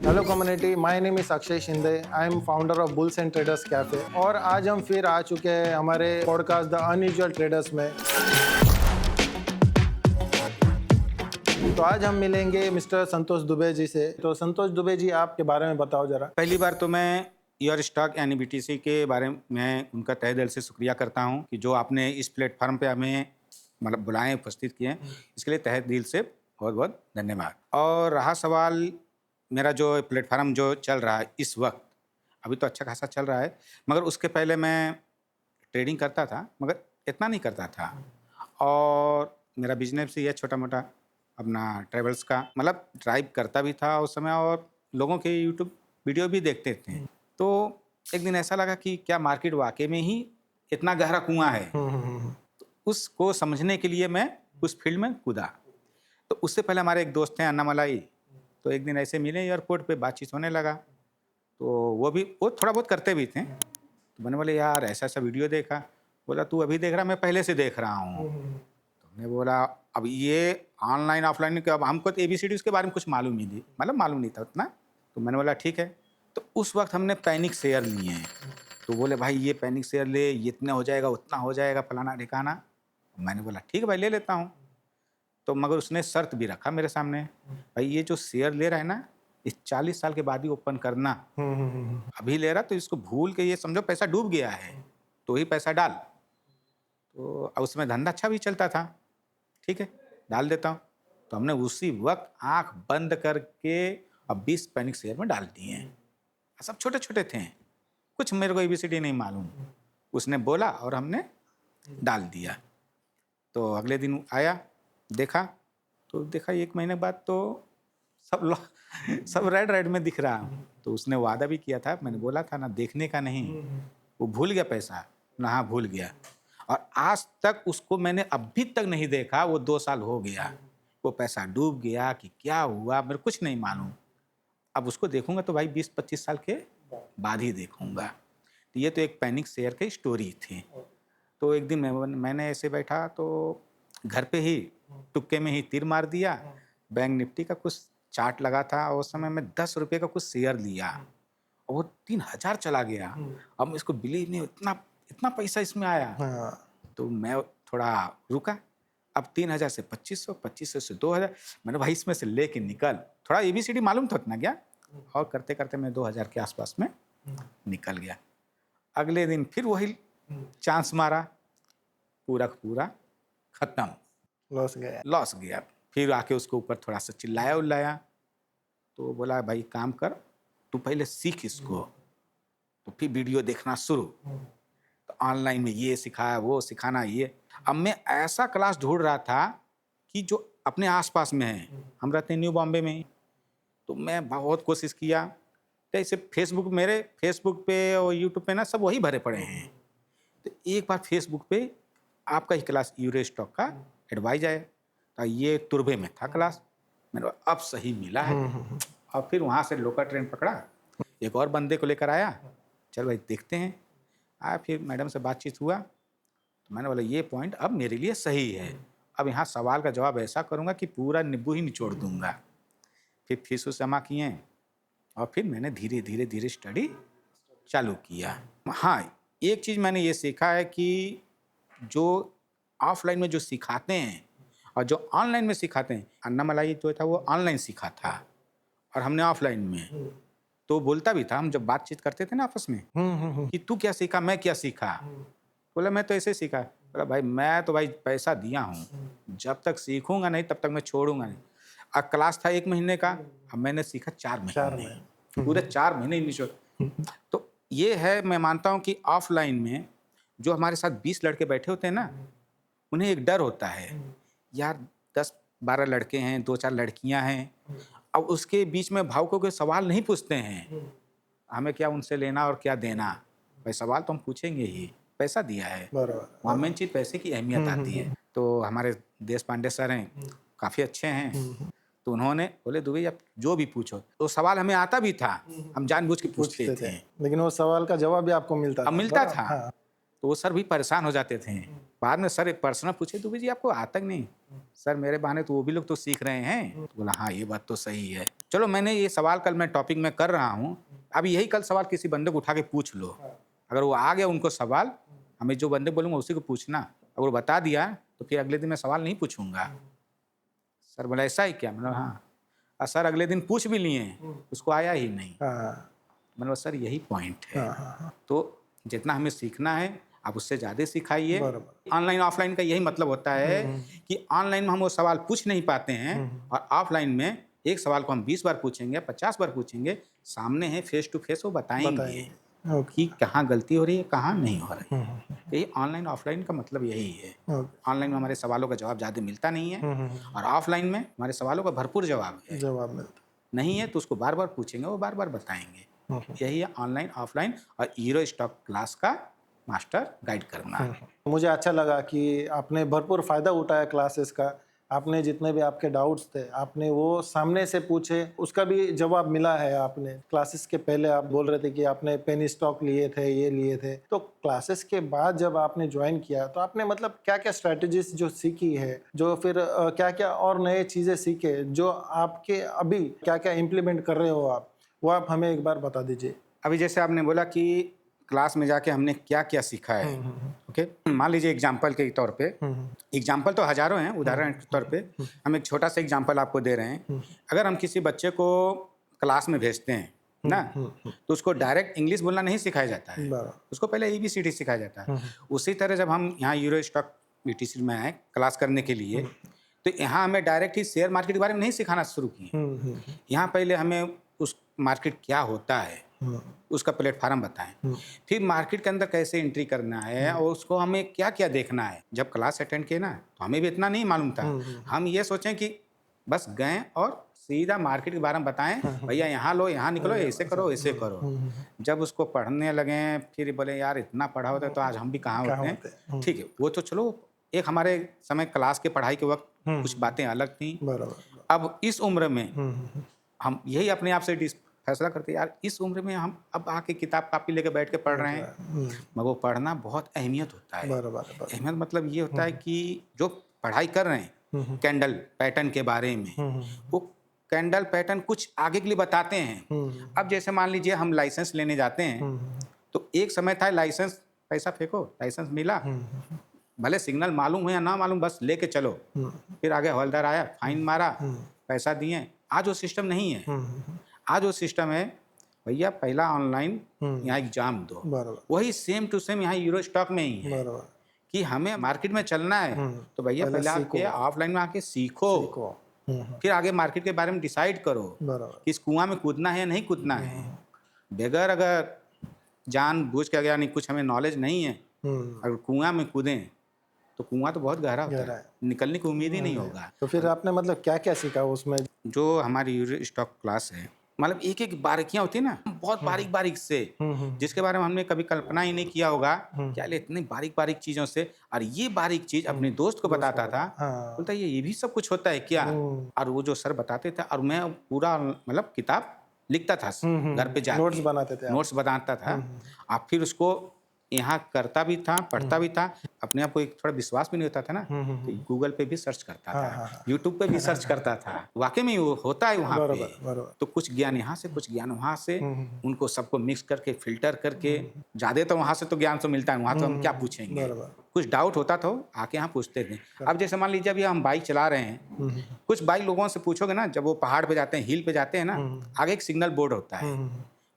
Hello community, my name is Akshay Shinde. I am founder of bulls and traders cafe और आज हम फिर आ चुके हैं हमारे पॉडकास्ट द अनयूजुअल ट्रेडर्स में। तो आज हम मिलेंगे मिस्टर संतोष दुबे जी से। तो संतोष दुबे जी, आपके बारे में बताओ जरा। पहली बार तो मैं योर स्टॉक यानी बीटीसी के बारे में उनका तहे दिल से शुक्रिया करता हूं कि जो आपने इस प्लेटफॉर्म पे हमें मतलब बुलाएं, उपस्थित किए, इसके लिए तहे दिल से बहुत बहुत धन्यवाद। और रहा सवाल, मेरा जो प्लेटफॉर्म जो चल रहा है इस वक्त, अभी तो अच्छा खासा चल रहा है, मगर उसके पहले मैं ट्रेडिंग करता था, मगर इतना नहीं करता था। और मेरा बिजनेस ही है छोटा मोटा अपना ट्रेवल्स का, मतलब ड्राइव करता भी था उस समय और लोगों के यूट्यूब वीडियो भी देखते थे। तो एक दिन ऐसा लगा कि क्या मार्केट वाकई में ही इतना गहरा कुआं है। तो उसको समझने के लिए मैं उस फील्ड में कूदा। तो उससे पहले हमारे एक दोस्त हैं अन्नामलाई, तो एक दिन ऐसे मिले एयरपोर्ट पे, बातचीत होने लगा। तो वो थोड़ा बहुत करते भी थे। तो मैंने बोले यार ऐसा ऐसा वीडियो देखा। बोला तू अभी देख रहा, मैं पहले से देख रहा हूँ। तो हमने बोला अब ये ऑनलाइन ऑफलाइन के, अब हमको तो ABCD उसके बारे में कुछ मालूम ही नहीं, मतलब मालूम नहीं था उतना। तो मैंने बोला ठीक है। तो उस वक्त हमने पैनिक शेयर लिए हैं। तो बोले भाई ये पैनिक शेयर ले, ये इतना हो जाएगा उतना हो जाएगा फलाना ढिकाना। मैंने बोला ठीक है भाई ले लेता हूँ। तो मगर उसने शर्त भी रखा मेरे सामने, भाई ये जो शेयर ले रहा है ना, इस 40 साल के बाद ही ओपन करना। अभी ले रहा तो इसको भूल के, ये समझो पैसा डूब गया है तो ही पैसा डाल। तो अब उसमें धंधा अच्छा भी चलता था, ठीक है डाल देता हूँ। तो हमने उसी वक्त आंख बंद करके अब 20 पैनिक शेयर में डाल दिए हैं। सब छोटे छोटे थे, कुछ मेरे को ABCD नहीं मालूम। उसने बोला और हमने डाल दिया। तो अगले दिन आया, देखा, तो देखा 1 महीने बाद तो सब रेड रेड में दिख रहा। तो उसने वादा भी किया था, मैंने बोला था ना देखने का नहीं। वो भूल गया पैसा ना, हाँ भूल गया। और आज तक उसको मैंने अभी तक नहीं देखा। वो 2 साल हो गया, वो पैसा डूब गया कि क्या हुआ मेरे कुछ नहीं मालूम। अब उसको देखूंगा तो भाई 20-25 साल के बाद ही देखूंगा। तो ये तो एक पैनिक शेयर की स्टोरी थी। तो एक दिन मैंने ऐसे बैठा तो घर पे ही तुक्के में ही तीर मार दिया। बैंक निफ्टी का कुछ चार्ट लगा था और उस समय में 10 रुपये का कुछ शेयर लिया और वो 3000 चला गया। अब इसको बिलीव नहीं, इतना इतना पैसा इसमें आया। तो मैं थोड़ा रुका। अब 3000 से 2500, 2500 से 2000, मैंने भाई इसमें से लेके निकल। थोड़ा ABCD मालूम था उतना क्या, और करते करते मैं 2000 के आसपास में निकल गया। अगले दिन फिर वही चांस मारा, पूरा का पूरा खत्म, लॉस गया। फिर आके उसको ऊपर थोड़ा सा चिल्लाया उल्लाया। तो बोला भाई काम कर, तू पहले सीख इसको। तो फिर वीडियो देखना शुरू। तो ऑनलाइन में ये सिखाया, वो सिखाना ये। अब मैं ऐसा क्लास ढूंढ रहा था कि जो अपने आसपास में है। हम रहते हैं न्यू बॉम्बे में। तो मैं बहुत कोशिश किया। तो ऐसे मेरे फेसबुक पे और यूट्यूब पे ना सब वही भरे पड़े हैं। तो एक बार फेसबुक पे आपका ही क्लास यूरो स्टॉक का एडवाइज आया। तो ये तुरबे में था क्लास। मैंने अब सही मिला है। और फिर वहाँ से लोकल ट्रेन पकड़ा, एक और बंदे को लेकर आया, चल भाई देखते हैं। आया, फिर मैडम से बातचीत हुआ। तो मैंने बोला ये पॉइंट अब मेरे लिए सही है। अब यहाँ सवाल का जवाब ऐसा करूँगा कि पूरा नींबू ही निचोड़ दूंगा। फिर फीस जमा किए और फिर मैंने धीरे धीरे धीरे स्टडी चालू किया। हाँ, एक चीज़ मैंने ये सीखा है कि जो ऑफलाइन में जो सिखाते हैं और जो ऑनलाइन में सिखाते हैं, अन्नामलाई जो था वो ऑनलाइन सीखा था और हमने ऑफलाइन में। तो बोलता भी था, हम जब बातचीत करते थे ना आपस में कि तू क्या सीखा, मैं क्या सीखा। बोला मैं तो ऐसे सीखा। बोला भाई मैं तो भाई पैसा दिया हूँ, जब तक सीखूंगा नहीं तब तक मैं छोड़ूंगा नहीं। अब क्लास था 1 महीने का, अब मैंने सीखा 4 महीने, पूरे 4 महीने नहीं छोड़। तो ये है, मैं मानता हूँ कि ऑफलाइन में जो हमारे साथ 20 लड़के बैठे होते हैं ना, उन्हें एक डर होता है यार 10-12 लड़के हैं, 2-4 लड़कियां हैं। अब उसके बीच में भावुकों के सवाल नहीं पूछते हैं, हमें क्या उनसे लेना और क्या देना। भाई सवाल तो हम पूछेंगे ही, पैसा दिया है, वहाँ मेन चीज़ पैसे की अहमियत आती है। तो हमारे देश पांडे सर हैं, काफ़ी अच्छे हैं। तो उन्होंने बोले दुबे आप जो भी पूछो। तो सवाल हमें आता भी था, हम जानबूझ के पूछते थे, लेकिन वो सवाल का जवाब भी आपको मिलता अब मिलता था। तो वो सर भी परेशान हो जाते थे बाद में सर एक पर्सनल पूछे, दुबे जी आपको आता कि नहीं? सर मेरे बहाने तो वो भी लोग तो सीख रहे हैं। तो बोला हाँ ये बात तो सही है। चलो मैंने ये सवाल कल मैं टॉपिक में कर रहा हूँ, अब यही कल सवाल किसी बंदे को उठा के पूछ लो, अगर वो आ गया उनको सवाल, हमें जो बंदे बोलूँगा उसी को पूछना, अगर वो बता दिया तो फिर अगले दिन मैं सवाल नहीं पूछूंगा। सर बोला ऐसा ही क्या? मतलब हाँ। और सर अगले दिन पूछ भी लिए, उसको आया ही नहीं। हाँ मतलब सर यही पॉइंट है। हाँ, तो जितना हमें सीखना है आप उससे ज़्यादा सिखाइए। बराबर। ऑनलाइन ऑफलाइन का यही मतलब होता है कि ऑनलाइन में हम वो सवाल पूछ नहीं पाते हैं, और ऑफलाइन में एक सवाल को हम 20 बार पूछेंगे, 50 बार पूछेंगे, सामने है फेस टू फेस, वो बताएंगे ओके। कि कहाँ गलती हो रही है, कहाँ नहीं हो रही है। यही ऑनलाइन ऑफलाइन का मतलब यही है। ओके। ऑनलाइन में हमारे सवालों का जवाब ज़्यादा मिलता नहीं है, और ऑफलाइन में हमारे सवालों का भरपूर जवाब है। जवाब मिलता। नहीं है तो उसको बार बार पूछेंगे, वो बार बार बताएंगे। यही है ऑनलाइन ऑफलाइन और हीरो स्टॉक क्लास का मास्टर गाइड करना। मुझे अच्छा लगा कि आपने भरपूर फ़ायदा उठाया क्लासेस का। आपने जितने भी आपके डाउट्स थे, आपने वो सामने से पूछे, उसका भी जवाब मिला है आपने। क्लासेस के पहले आप बोल रहे थे कि आपने पेनी स्टॉक लिए थे, ये लिए थे। तो क्लासेस के बाद जब आपने ज्वाइन किया, तो आपने मतलब क्या-क्या स्ट्रैटेजीज़ जो सीखी है, जो फिर क्या-क्या और नए चीज़ें सीखे, जो आपके अभी क्या-क्या इम्प्लीमेंट कर रहे हो आप? वो आप हमें एक बार बता दीजिए। अभी जैसे आपने बोला कि क्लास में जाके हमने क्या क्या सीखा है, ओके, मान लीजिए एग्जाम्पल के तौर पे, एग्जाम्पल तो हजारों हैं, उदाहरण के तौर पे हम एक छोटा सा एग्जाम्पल आपको दे रहे हैं। अगर हम किसी बच्चे को क्लास में भेजते हैं ना, तो उसको डायरेक्ट इंग्लिश बोलना नहीं सिखाया जाता है, बराबर। उसको पहले ABCD सिखाया जाता है। उसी तरह जब हम यहाँ यूरो स्टॉक BTC में आए क्लास करने के लिए, तो यहाँ हमें डायरेक्ट ही शेयर मार्केट के बारे में नहीं सिखाना शुरू किए। यहाँ पहले हमें उस मार्केट क्या होता है उसका प्लेटफार्म बताएं, फिर मार्केट के अंदर कैसे एंट्री करना है और उसको हमें क्या क्या देखना है। जब क्लास अटेंड किए ना तो हमें भी इतना नहीं मालूम था। हम ये सोचें कि बस गए और सीधा मार्केट के बारे में बताएं, भैया यहाँ लो, यहाँ निकलो, ऐसे करो, ऐसे करो। जब उसको पढ़ने लगे फिर बोले यार इतना पढ़ा होता तो आज हम भी कहाँ होते हैं। ठीक है, वो तो चलो एक हमारे समय क्लास के पढ़ाई के वक्त कुछ बातें अलग थी। बराबर। अब इस उम्र में हम यही अपने आप से फैसला करते यार इस उम्र में हम अब आके किताब कापी लेके बैठ के पढ़ रहे हैं, मगर वो पढ़ना बहुत अहमियत होता है। अहमियत मतलब ये होता है कि जो पढ़ाई कर रहे हैं कैंडल पैटर्न के बारे में, वो कैंडल पैटर्न कुछ आगे के लिए बताते हैं। अब जैसे मान लीजिए हम लाइसेंस लेने जाते हैं, तो एक समय था लाइसेंस पैसा फेंको, लाइसेंस मिला, भले सिग्नल मालूम हो या ना मालूम, बस लेके चलो। फिर आगे हवलदार आया, फाइन मारा, पैसा दिए। आज वो सिस्टम नहीं है। आज वो सिस्टम है भैया पहला ऑनलाइन यहाँ एग्जाम दो, वही सेम टू सेम यहाँ यूरो स्टॉक में ही है कि हमें मार्केट में चलना है तो भैया पहले आके ऑफलाइन में आके सीखो, फिर आगे मार्केट के बारे में डिसाइड करो कि इस कुआं में कूदना है या नहीं कूदना है। बगैर अगर जान बूझ के अगर नहीं कुछ हमें नॉलेज नहीं है, अगर कुआं में कूदें तो कुआं तो बहुत गहरा होता है, निकलने की उम्मीद ही नहीं होगा। तो फिर आपने मतलब क्या क्या सीखा उसमें? जो हमारी यूरो स्टॉक क्लास है, मतलब एक एक बारीकियां होती है ना, बहुत बारीक बारीक से, जिसके बारे में हमने कभी कल्पना ही नहीं किया होगा क्या ले इतनी बारीक बारीक चीजों से। और ये बारीक चीज अपने दोस्त को बताता था, बोलता ये भी सब कुछ होता है क्या। और वो जो सर बताते थे और मैं पूरा मतलब किताब लिखता था, घर पे जाके नोट्स बनाता था, और फिर उसको यहाँ करता भी था, पढ़ता भी था। अपने आप को एक थोड़ा विश्वास भी नहीं होता था ना, तो गूगल पे भी सर्च करता था, यूट्यूब पे भी सर्च करता था। वाकई में वो होता है वहाँ पे। तो कुछ ज्ञान यहाँ से, कुछ ज्ञान वहाँ से, उनको सबको मिक्स करके फिल्टर करके, ज्यादा तो वहाँ से तो ज्ञान तो मिलता है, वहाँ तो हम क्या पूछेंगे। कुछ डाउट होता था आके यहाँ पूछते थे। अब जैसे मान लीजिए अभी हम बाइक चला रहे हैं, कुछ बाइक लोगों से पूछोगे ना, जब वो पहाड़ पे जाते हैं, हिल पे जाते हैं ना, आगे एक सिग्नल बोर्ड होता है,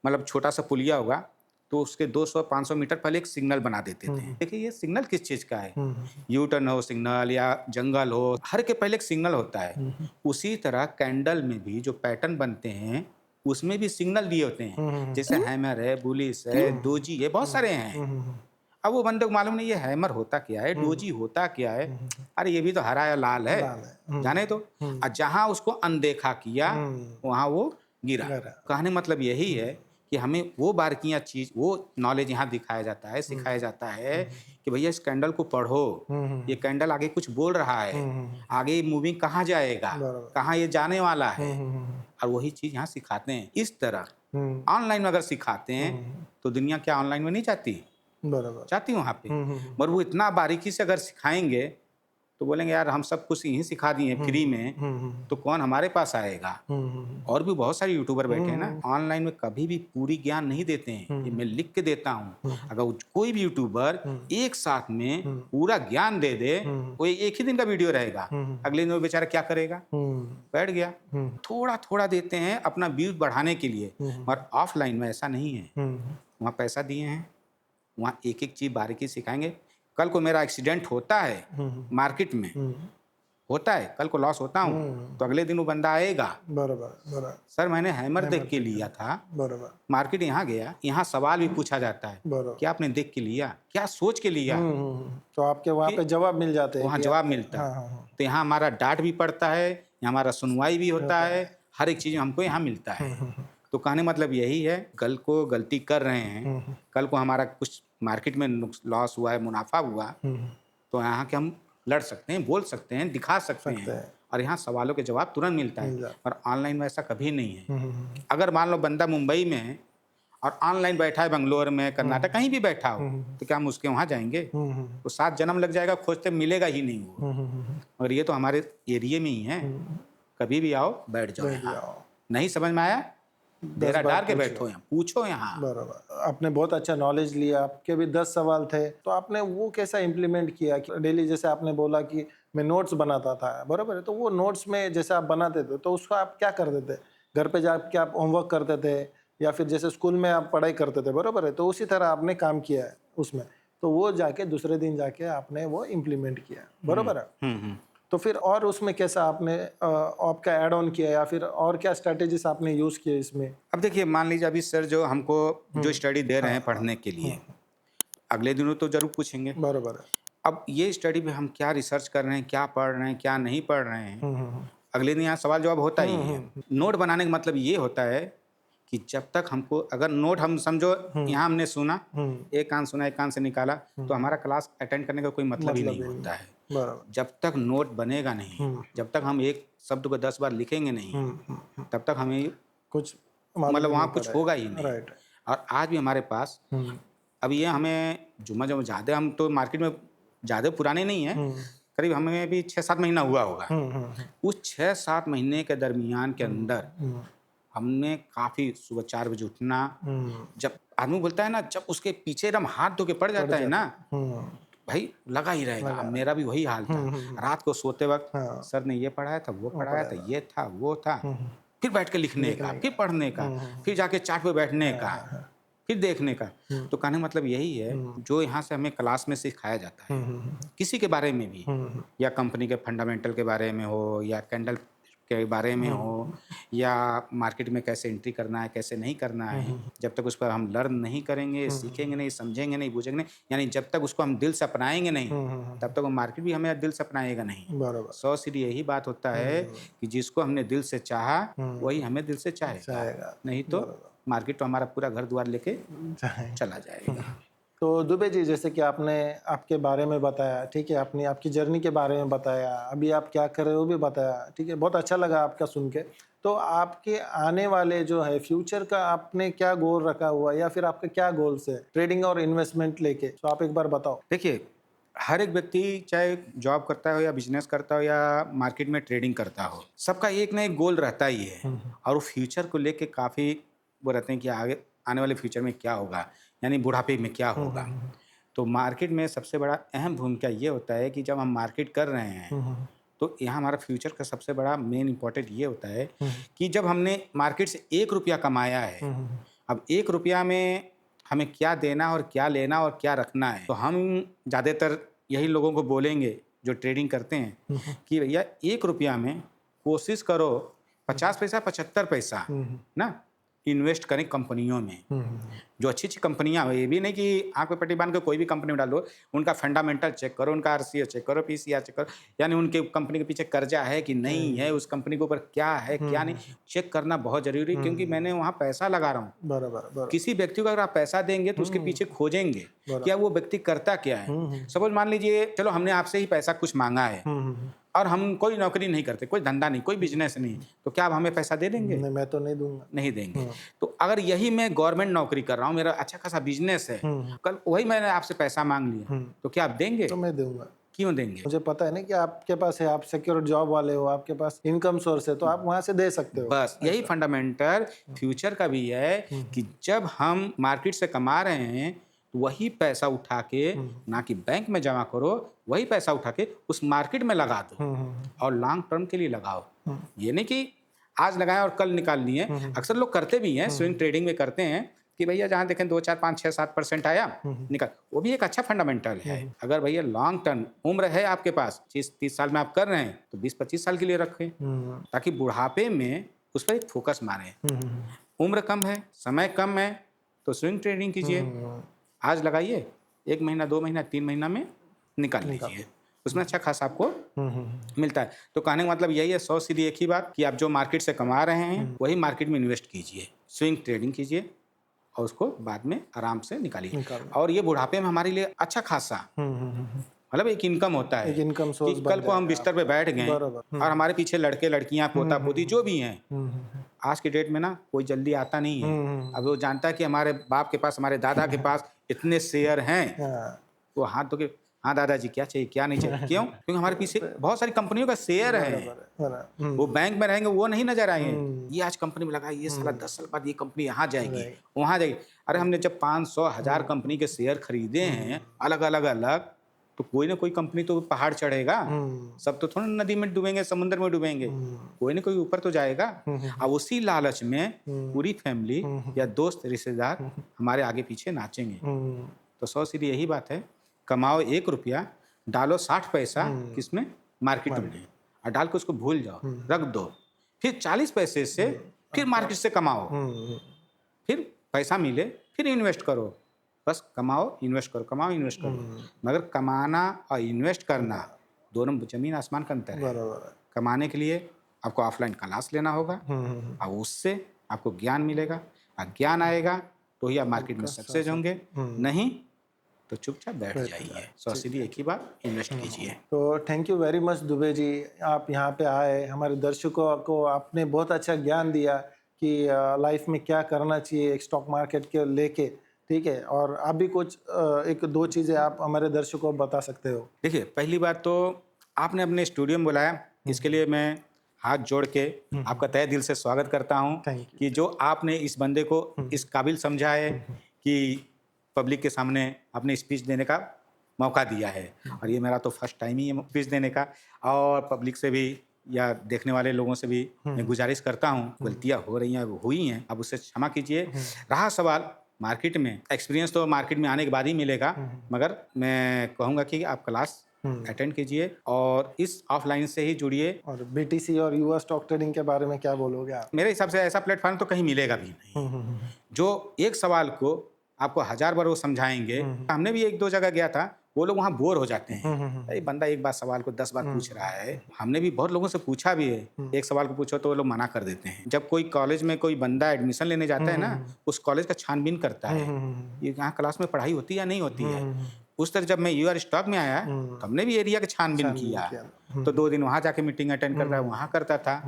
मतलब छोटा सा पुलिया होगा, तो उसके 200-500 मीटर पहले एक सिग्नल बना देते थे। देखिए ये सिग्नल किस चीज का है, यू टर्न हो सिग्नल या जंगल हो, हर के पहले एक सिग्नल होता है। उसी तरह कैंडल में भी जो पैटर्न बनते हैं उसमें भी सिग्नल दिए होते हैं, जैसे हैमर है, बुलिस है, डोजी है, बहुत सारे हैं। अब वो बंदे को मालूम नहीं ये हैमर होता क्या है, डोजी होता क्या है, अरे ये भी तो हरा या लाल है, जाने तो। और जहां उसको अनदेखा किया वहां वो गिरा। कहने मतलब यही है कि हमें वो बारीकियां चीज, वो नॉलेज यहाँ दिखाया जाता है, सिखाया जाता है कि भैया इस कैंडल को पढ़ो, ये कैंडल आगे कुछ बोल रहा है, आगे मूविंग कहाँ जाएगा, कहाँ ये जाने वाला है, और वही चीज यहाँ सिखाते हैं। इस तरह ऑनलाइन में अगर सिखाते हैं तो दुनिया क्या ऑनलाइन में नहीं जाती, बराबर। जाती वहाँ पे, मगर वो इतना बारीकी से अगर सिखाएंगे तो बोलेंगे यार हम सब कुछ यहीं सिखा दिए फ्री में, तो कौन हमारे पास आएगा। और भी बहुत सारे यूट्यूबर बैठे हैं ना, ऑनलाइन में कभी भी पूरी ज्ञान नहीं देते हैं, ये मैं लिख के देता हूँ। अगर कोई भी यूट्यूबर एक साथ में पूरा ज्ञान दे दे, वो एक ही दिन का वीडियो रहेगा, अगले दिन वो बेचारा क्या करेगा, बैठ गया। थोड़ा थोड़ा देते हैं अपना व्यूज बढ़ाने के लिए, और ऑफलाइन में ऐसा नहीं है। वहाँ पैसा दिए हैं, वहाँ एक एक चीज बारीकी सिखाएंगे। कल को मेरा एक्सीडेंट होता है मार्केट में, होता है, कल को लॉस होता हूँ, तो अगले दिन वो बंदा आएगा, बराबर। सर मैंने हैमर देख के लिया था, बराबर। मार्केट यहाँ गया, यहाँ सवाल भी पूछा जाता है, बराबर। क्या आपने देख के लिया, क्या सोच के लिया, तो आपके वहाँ पे जवाब मिल जाते हैं, वहाँ कि जवाब आप- मिलता है। हाँ। तो यहाँ हमारा डांट भी पड़ता है, यहाँ हमारा सुनवाई भी होता है, हर एक चीज हमको यहाँ मिलता है। तो कहने मतलब यही है, कल को गलती कर रहे हैं, कल को हमारा कुछ मार्केट में लॉस हुआ है, मुनाफा हुआ, तो यहाँ के हम लड़ सकते हैं, बोल सकते हैं, दिखा सकते हैं, और यहाँ सवालों के जवाब तुरंत मिलता है। और ऑनलाइन में ऐसा कभी नहीं है। अगर मान लो बंदा मुंबई में है और ऑनलाइन बैठा है बंगलोर में, कर्नाटक, कहीं भी बैठा हो, तो क्या हम उसके वहाँ जाएंगे? वो 7 जन्म लग जाएगा खोजते, मिलेगा ही नहीं वो। और ये तो हमारे एरिया में ही है, कभी भी आओ बैठ जाओ यहाँ। नहीं समझ में आया, डेरा डाल के बैठो, यहाँ पूछो यहाँ। बराबर। आपने बहुत अच्छा नॉलेज लिया, आपके भी 10 सवाल थे, तो आपने वो कैसा इम्प्लीमेंट किया कि डेली, जैसे आपने बोला कि मैं नोट्स बनाता था, बराबर है, तो वो नोट्स में जैसे आप बनाते थे तो उसको आप क्या करते थे? घर पे जाके आप होमवर्क करते थे, या फिर जैसे स्कूल में आप पढ़ाई करते थे, बराबर है, तो उसी तरह आपने काम किया है उसमें, तो वो जाके दूसरे दिन जाके आपने वो इम्प्लीमेंट किया, बराबर है। तो फिर और उसमें कैसा आपने आपका ऐड ऑन किया, या फिर और क्या स्ट्रेटेजीज आपने यूज किए इसमें? अब देखिए, मान लीजिए अभी सर जो हमको जो स्टडी दे रहे हैं पढ़ने के लिए, अगले दिनों तो जरूर पूछेंगे। बराबर है। अब ये स्टडी में हम क्या रिसर्च कर रहे हैं, क्या पढ़ रहे हैं, क्या नहीं पढ़ रहे हैं, अगले दिन यहाँ सवाल जवाब होता ही है। नोट बनाने का मतलब ये होता है कि जब तक हमको, अगर नोट हम समझो यहाँ हमने सुना, एक कान सुना एक कान से निकाला, तो हमारा क्लास अटेंड करने का कोई मतलब ही नहीं होता है। बराबर। जब तक नोट बनेगा नहीं, जब तक हम एक शब्द को 10 बार लिखेंगे नहीं, तब तक हमें कुछ मतलब वहाँ कुछ होगा ही नहीं। राइट। और आज भी हमारे पास, अब ये हमें जुम्मा जो ज़्यादा, हम तो मार्केट में ज़्यादा पुराने नहीं हैं, करीब हमें भी 6-7 महीना हुआ होगा। उस 6-7 महीने के दरमियान के अंदर हमने काफ़ी, सुबह 4 बजे उठना, जब आदमी बोलता है ना, जब उसके पीछे एकदम हाथ धो के पड़ जाता है ना, भाई लगा ही रहेगा। मेरा भी वही हाल था। रात को सोते वक्त सर ने ये पढ़ाया था, वो पढ़ाया था, ये था, वो था, फिर बैठ के लिखने का, फिर पढ़ने का, फिर जाके चार्ट पे बैठने का, फिर देखने का। तो कहने का मतलब यही है, जो यहाँ से हमें क्लास में सिखाया जाता है, किसी के बारे में भी, या कंपनी के फंडामेंटल के बारे में हो, या कैंडल के बारे में हो, या मार्केट में कैसे एंट्री करना है, कैसे नहीं करना है, जब तक उस पर हम लर्न नहीं करेंगे, सीखेंगे नहीं, समझेंगे नहीं, बूझेंगे नहीं, यानी जब तक उसको हम दिल से अपनाएंगे नहीं, तब तक वो मार्केट भी हमें दिल से अपनाएगा नहीं। बराबर। 100 सीढ़ी यही बात होता है कि जिसको हमने दिल से चाहा, वही हमें दिल से चाहेगा, नहीं तो मार्केट तो हमारा पूरा घर द्वार लेके चला जाएगा। तो दुबे जी, जैसे कि आपने आपके बारे में बताया, ठीक है, अपनी आपकी जर्नी के बारे में बताया, अभी आप क्या कर रहे हो भी बताया, ठीक है, बहुत अच्छा लगा आपका सुन के। तो आपके आने वाले जो है फ्यूचर का आपने क्या गोल रखा हुआ, या फिर आपका क्या गोल्स है ट्रेडिंग और इन्वेस्टमेंट लेके, तो आप एक बार बताओ। देखिए, हर एक व्यक्ति चाहे जॉब करता हो या बिजनेस करता हो या मार्केट में ट्रेडिंग करता हो, सबका एक ना एक गोल रहता ही है, और वो फ्यूचर को लेके काफ़ी वो रहते हैं कि आगे आने वाले फ्यूचर में क्या होगा, यानी बुढ़ापे में क्या होगा। तो मार्केट में सबसे बड़ा अहम भूमिका ये होता है कि जब हम मार्केट कर रहे हैं, तो यहाँ हमारा फ्यूचर का सबसे बड़ा मेन इंपॉर्टेंट ये होता है कि जब हमने मार्केट से 1 रुपया कमाया है, अब 1 रुपया में हमें क्या देना और क्या लेना और क्या रखना है, तो हम ज़्यादातर यही लोगों को बोलेंगे जो ट्रेडिंग करते हैं कि भैया 1 रुपया में कोशिश करो 50 पैसा 75 पैसा ना इन्वेस्ट करें कंपनियों में, जो अच्छी अच्छी कंपनियां हैं। ये भी नहीं कि आंख पे पट्टी बांध के कोई भी कंपनी में डालो, उनका फंडामेंटल चेक करो, उनका आरसीओ चेक करो, पीसीआर चेक करो, यानी उनके कंपनी के पीछे कर्जा है कि नहीं है, उस कंपनी के ऊपर क्या है क्या नहीं, चेक करना बहुत जरूरी है। क्योंकि मैंने वहाँ पैसा लगा रहा हूँ, बराबर। किसी व्यक्ति को अगर आप पैसा देंगे तो उसके पीछे खोजेंगे क्या वो व्यक्ति करता क्या है। सपोज मान लीजिए, चलो हमने आपसे ही पैसा कुछ मांगा है, और हम कोई नौकरी नहीं करते, कोई धंधा नहीं, कोई बिजनेस नहीं, तो क्या आप हमें पैसा दे देंगे? नहीं, मैं तो नहीं दूंगा। नहीं देंगे। तो अगर यही मैं गवर्नमेंट नौकरी कर रहा हूँ, मेरा अच्छा खासा बिजनेस है, कल वही मैंने आपसे पैसा मांग लिया, तो क्या आप देंगे? तो मैं दूंगा। क्यों देंगे? मुझे पता है ना कि आपके पास है, आप सिक्योर जॉब वाले हो, आपके पास इनकम सोर्स है, तो आप वहां से दे सकते हो। बस यही फंडामेंटल फ्यूचर का भी है कि जब हम मार्केट से कमा रहे हैं तो वही पैसा उठा के ना कि बैंक में जमा करो, वही पैसा उठा के उस मार्केट में लगा दो और लॉन्ग टर्म के लिए लगाओ। ये नहीं कि आज लगाएं और कल निकाल लिए। अक्सर लोग करते भी हैं, स्विंग ट्रेडिंग में करते हैं कि भैया जहाँ देखें 2, 4, 5, 6, 7% आया निकाल, वो भी एक अच्छा फंडामेंटल है। अगर भैया लॉन्ग टर्म उम्र है आपके पास, 30 साल में आप कर रहे हैं तो 20-25 साल के लिए रखें, ताकि बुढ़ापे में उस पर एक फोकस मारें। उम्र कम है, समय कम है, तो स्विंग ट्रेडिंग कीजिए। आज लगाइए, 1 महीना, 2 महीना, 3 महीना में निकाल लीजिए, उसमें अच्छा खासा आपको मिलता है। तो कहने का मतलब यही है, 100 सीधी एक ही बात कि आप जो मार्केट से कमा रहे हैं वही मार्केट में इन्वेस्ट कीजिए, स्विंग ट्रेडिंग कीजिए और उसको बाद में आराम से निकालिए। और ये बुढ़ापे में हमारे लिए अच्छा खासा मतलब एक इनकम होता है, एक इनकम सोर्स कि कल को हम बिस्तर पे बैठ गए और हमारे पीछे लड़के लड़कियां, पोता पोती जो भी हैं, आज के डेट में ना कोई जल्दी आता नहीं है। अब वो जानता है कि हमारे बाप के पास, हमारे दादा के पास इतने शेयर हैं, वो हाथ धो के, हाँ दादाजी क्या चाहिए, क्या नहीं चाहिए। क्यों? क्योंकि हमारे पीछे बहुत सारी कंपनियों का शेयर है, वो बैंक में रहेंगे, वो नहीं नजर आएंगे। ये आज कंपनी में लगा, ये साला 10 साल बाद ये कंपनी यहाँ जाएगी, वहाँ जाएगी। अरे हमने जब 500-1000 कंपनी के शेयर खरीदे हैं अलग अलग, तो कोई ना कोई कंपनी तो पहाड़ चढ़ेगा, सब तो थोड़ा नदी में डूबेंगे, समुद्र में डूबेंगे, कोई ना कोई ऊपर तो जाएगा। अब उसी लालच में पूरी फैमिली या दोस्त रिश्तेदार हमारे आगे पीछे नाचेंगे। तो 100 सीधी यही बात है, कमाओ 1 रुपया, डालो 60 पैसा किसमें, मार्केट में, और डाल के उसको भूल जाओ, रख दो। फिर 40 पैसे से फिर मार्केट से कमाओ, फिर पैसा मिले फिर इन्वेस्ट करो। बस कमाओ इन्वेस्ट करो, कमाओ इन्वेस्ट करो। मगर कमाना और इन्वेस्ट करना दोनों जमीन आसमान का अंतर है। कमाने के लिए आपको ऑफलाइन क्लास लेना होगा और उससे आपको ज्ञान मिलेगा, और ज्ञान आएगा तो ही आप मार्केट में सक्सेस होंगे, नहीं तो चुपचाप बैठ जाइए। 100 सीधी एक ही बात, इन्वेस्ट कीजिए। तो thank you very much Dubey ji, आप यहाँ पे आए, हमारे दर्शकों को आपने बहुत अच्छा ज्ञान दिया कि लाइफ में क्या करना चाहिए एक स्टॉक मार्केट के लेके, ठीक है। और आप भी कुछ 1-2 चीज़ें आप हमारे दर्शकों को बता सकते हो। देखिए, पहली बात तो आपने अपने स्टूडियो में बुलाया, इसके लिए मैं हाथ जोड़ के आपका तहे दिल से स्वागत करता हूँ कि जो आपने इस बंदे को इस काबिल समझा है कि पब्लिक के सामने अपनी स्पीच देने का मौका दिया है। और ये मेरा तो फर्स्ट टाइम ही है स्पीच देने का, और पब्लिक से भी या देखने वाले लोगों से भी मैं गुजारिश करता हूँ, गलतियाँ हो रही हैं, हुई हैं, अब उससे क्षमा कीजिए। रहा सवाल मार्केट में, एक्सपीरियंस तो मार्केट में आने के बाद ही मिलेगा, मगर मैं कहूँगा कि आप क्लास अटेंड कीजिए और इस ऑफलाइन से ही जुड़िए। और बीटीसी और युवा स्टॉक ट्रेडिंग के बारे में क्या बोलोगे आप? मेरे हिसाब से ऐसा प्लेटफॉर्म तो कहीं मिलेगा भी नहीं जो एक सवाल को आपको 1000 बार वो समझाएंगे। हमने भी 1-2 जगह गया था, वो लोग वहाँ बोर हो जाते हैं। अरे बंदा एक बार सवाल को 10 बार पूछ रहा है। हमने भी बहुत लोगों से पूछा भी है, एक सवाल को पूछो तो वो लोग मना कर देते हैं। जब कोई कॉलेज में कोई बंदा एडमिशन लेने जाता है ना, उस कॉलेज का छानबीन करता है, ये यहाँ क्लास में पढ़ाई होती है या नहीं होती है। उस तरह जब मैं यूआर स्टॉक में आया तो हमने भी एरिया का छानबीन किया, तो 2 दिन वहाँ जाके मीटिंग अटेंड करता है, वहाँ करता था,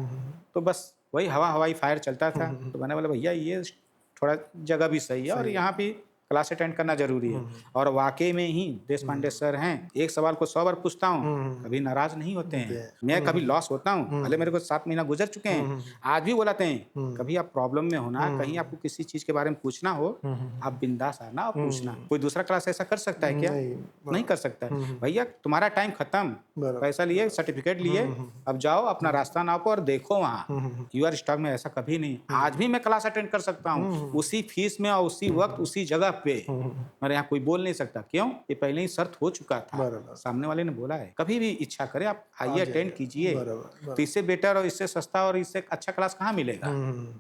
तो बस वही हवाई फायर चलता था। तो मैंने बोला भैया ये थोड़ा जगह भी सही है और यहाँ भी क्लास अटेंड करना जरूरी है। और वाकई में ही देश पांडे सर हैं, एक सवाल को 100 बार पूछता हूँ, कभी नाराज नहीं होते हैं। मैं कभी लॉस होता हूँ, भले मेरे को 7 महीना गुजर चुके हैं, आज भी बुलाते हैं। कभी आप प्रॉब्लम में हो ना, कहीं आपको किसी चीज के बारे में पूछना हो, आप बिंदास आना और पूछना। कोई दूसरा क्लास ऐसा कर सकता है क्या? नहीं कर सकता है। भैया तुम्हारा टाइम खत्म, पैसा लिए, सर्टिफिकेट लिए, अब जाओ अपना रास्ता नापो और देखो वहाँ। यूआर स्टॉक में ऐसा कभी नहीं। आज भी मैं क्लास अटेंड कर सकता हूँ उसी फीस में और उसी वक्त उसी जगह पे। मेरे यहाँ कोई बोल नहीं सकता, क्यों? ये पहले ही शर्त हो चुका था, सामने वाले ने बोला है। कभी भी इच्छा करे आप आइए, अटेंड कीजिए। तो इससे बेटर और इससे सस्ता और इससे अच्छा क्लास कहाँ मिलेगा?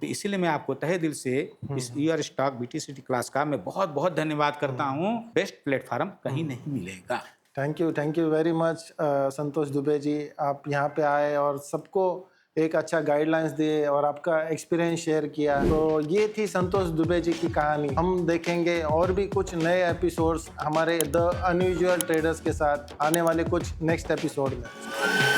तो इसीलिए मैं आपको तहे दिल से इस यूआर स्टॉक बीटीसी क्लास का मैं बहुत बहुत धन्यवाद करता हूँ। बेस्ट प्लेटफॉर्म कहीं नहीं मिलेगा। थैंक यू वेरी मच संतोष दुबे जी, आप यहाँ पे आए और सबको एक अच्छा गाइडलाइंस दिए और आपका एक्सपीरियंस शेयर किया। तो ये थी संतोष दुबे जी की कहानी। हम देखेंगे और भी कुछ नए एपिसोड्स हमारे द अनयूजुअल ट्रेडर्स के साथ आने वाले कुछ नेक्स्ट एपिसोड में।